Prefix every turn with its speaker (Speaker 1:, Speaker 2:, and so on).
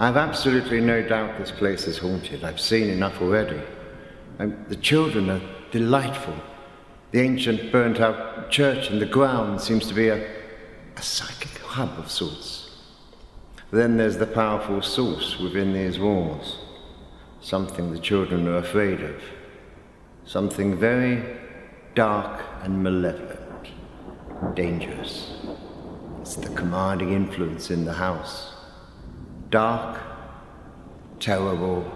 Speaker 1: I've absolutely no doubt this place is haunted. I've seen enough already. The children are delightful. The ancient burnt-out church in the ground seems to be a psychic hub of sorts. Then there's the powerful source within these walls, something the children are afraid of, something very dark and malevolent, dangerous. It's the commanding influence in the house. Dark, terrible,